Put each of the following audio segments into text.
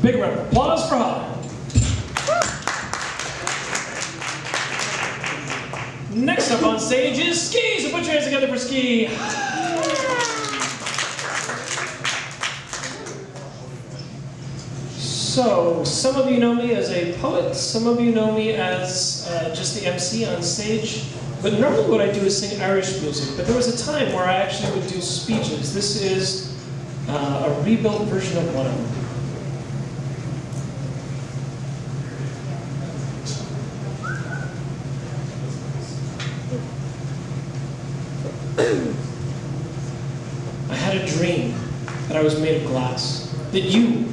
Big round of applause for Holly. Next up on stage is Ski, so put your hands together for Ski. So, some of you know me as a poet, some of you know me as just the MC on stage, but normally what I do is sing Irish music, but there was a time where I actually would do speeches. This is a rebuilt version of one of them. I had a dream that I was made of glass, that you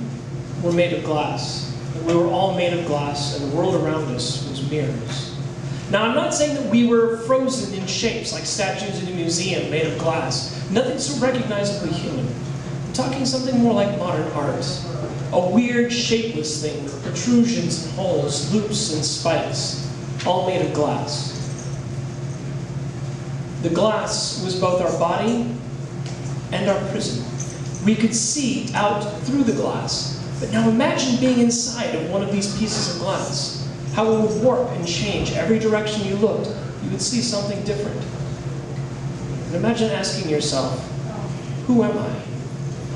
were made of glass, that we were all made of glass, and the world around us was mirrors. Now, I'm not saying that we were frozen in shapes like statues in a museum made of glass. Nothing so recognizably human. I'm talking something more like modern art. A weird, shapeless thing with protrusions and holes, loops and spikes, all made of glass. The glass was both our body and our prison. We could see out through the glass, but now imagine being inside of one of these pieces of glass. How it would warp and change every direction you looked. You would see something different. And imagine asking yourself, who am I?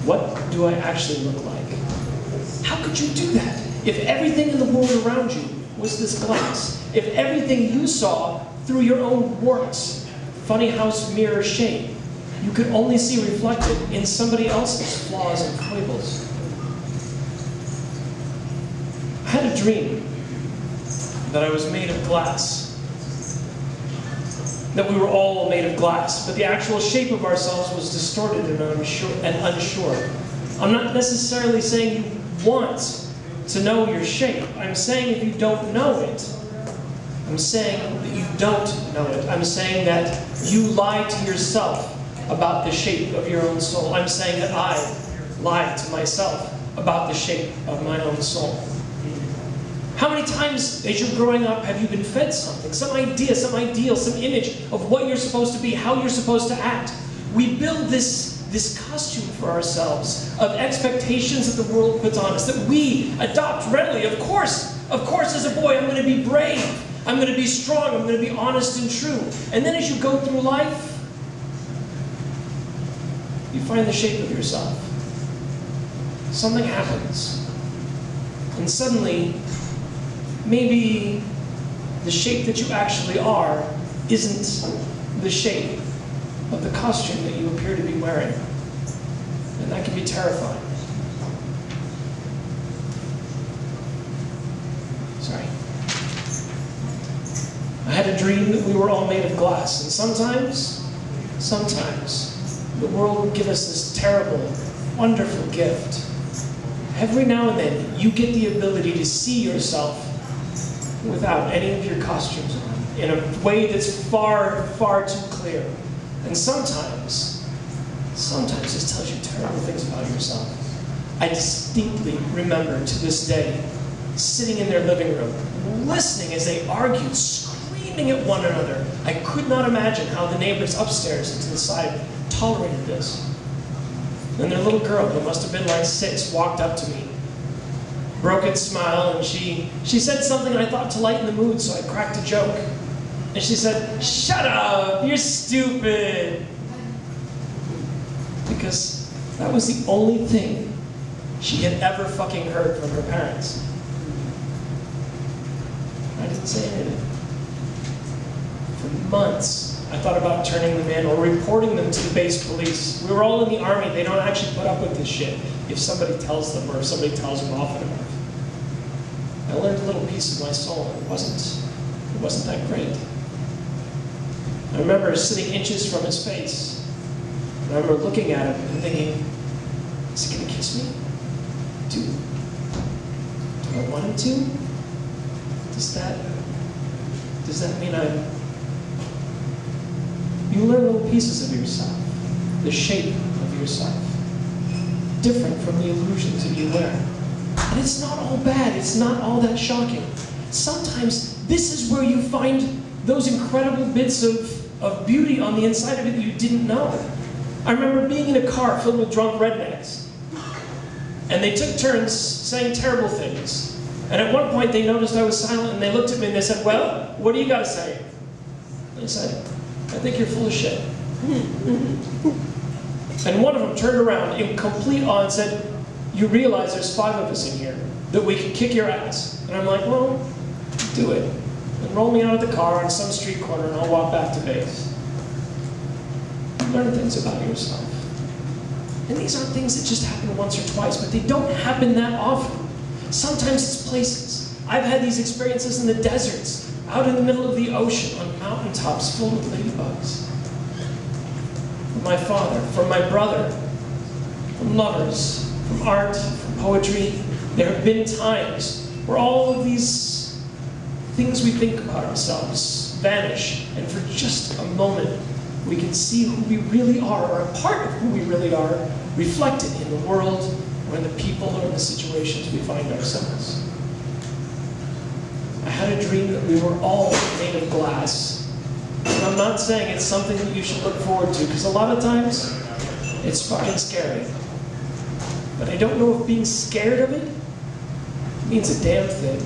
What do I actually look like? How could you do that if everything in the world around you was this glass? If everything you saw through your own warped, funny house mirror shape, you could only see reflected in somebody else's flaws and foibles. I had a dream that I was made of glass, that we were all made of glass, but the actual shape of ourselves was distorted and unsure. I'm not necessarily saying you want to know your shape. I'm saying if you don't know it, I'm saying that you don't know it. I'm saying that you lie to yourself about the shape of your own soul. I'm saying that I lied to myself about the shape of my own soul. How many times as you're growing up have you been fed something, some idea, some ideal, some image of what you're supposed to be, how you're supposed to act? We build this costume for ourselves of expectations that the world puts on us, that we adopt readily. Of course, as a boy, I'm going to be brave. I'm going to be strong. I'm going to be honest and true. And then as you go through life, you find the shape of yourself. Something happens. And suddenly, maybe the shape that you actually are isn't the shape of the costume that you appear to be wearing. And that can be terrifying. Sorry. I had a dream that we were all made of glass, and sometimes, the world would give us this terrible, wonderful gift. Every now and then, you get the ability to see yourself without any of your costumes on, in a way that's far, far too clear. And sometimes this tells you terrible things about yourself. I distinctly remember to this day, sitting in their living room, listening as they argued, screaming at one another. I could not imagine how the neighbors upstairs and to the side tolerated this. And their little girl, who must have been like 6, walked up to me, broken smile, and she said something I thought to lighten the mood, so I cracked a joke. And she said, "Shut up, you're stupid." Because that was the only thing she had ever fucking heard from her parents. I didn't say anything. For months, I thought about turning them in or reporting them to the base police. We were all in the Army. They don't actually put up with this shit if somebody tells them or if somebody tells them often enough. I learned a little piece of my soul. It wasn't that great. I remember sitting inches from his face. And I remember looking at him and thinking, is he going to kiss me? Do I want him to? Does that mean You learn little pieces of yourself, the shape of yourself, different from the illusions that you wear. And it's not all bad, it's not all that shocking. Sometimes this is where you find those incredible bits of beauty on the inside of it that you didn't know. I remember being in a car filled with drunk rednecks. And they took turns saying terrible things. And at one point they noticed I was silent and they looked at me and they said, well, what do you got to say? And I said, I think you're full of shit. And one of them turned around in complete awe and said, you realize there's 5 of us in here, that we can kick your ass. And I'm like, well, do it. And roll me out of the car on some street corner and I'll walk back to base. Learn things about yourself. And these aren't things that just happen once or twice, but they don't happen that often. Sometimes it's places. I've had these experiences in the deserts, out in the middle of the ocean, on mountaintops filled with ladybugs. From my father, from my brother, from lovers, from art, from poetry. There have been times where all of these things we think about ourselves vanish, and for just a moment, we can see who we really are, or a part of who we really are, reflected in the world, or in the people, or in the situations we find ourselves. I had a dream that we were all made of glass. And I'm not saying it's something that you should look forward to, because a lot of times, it's fucking scary. But I don't know if being scared of it means a damn thing.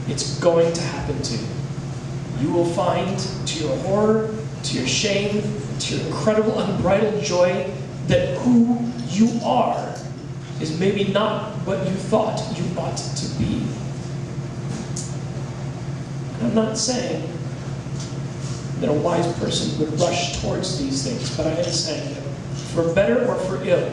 It's going to happen to you. You will find, to your horror, to your shame, to your incredible unbridled joy, that who you are is maybe not what you thought you ought to be. And I'm not saying that a wise person would rush towards these things, but I am saying that for better or for ill,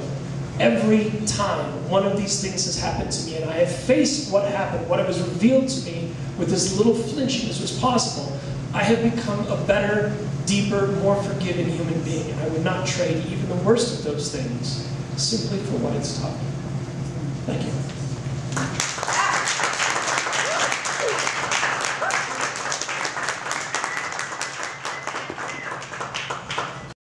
every time one of these things has happened to me, and I have faced what happened, what was revealed to me with as little flinching as was possible, I have become a better, deeper, more forgiving human being, and I would not trade even the worst of those things simply for what it's taught me. Thank you.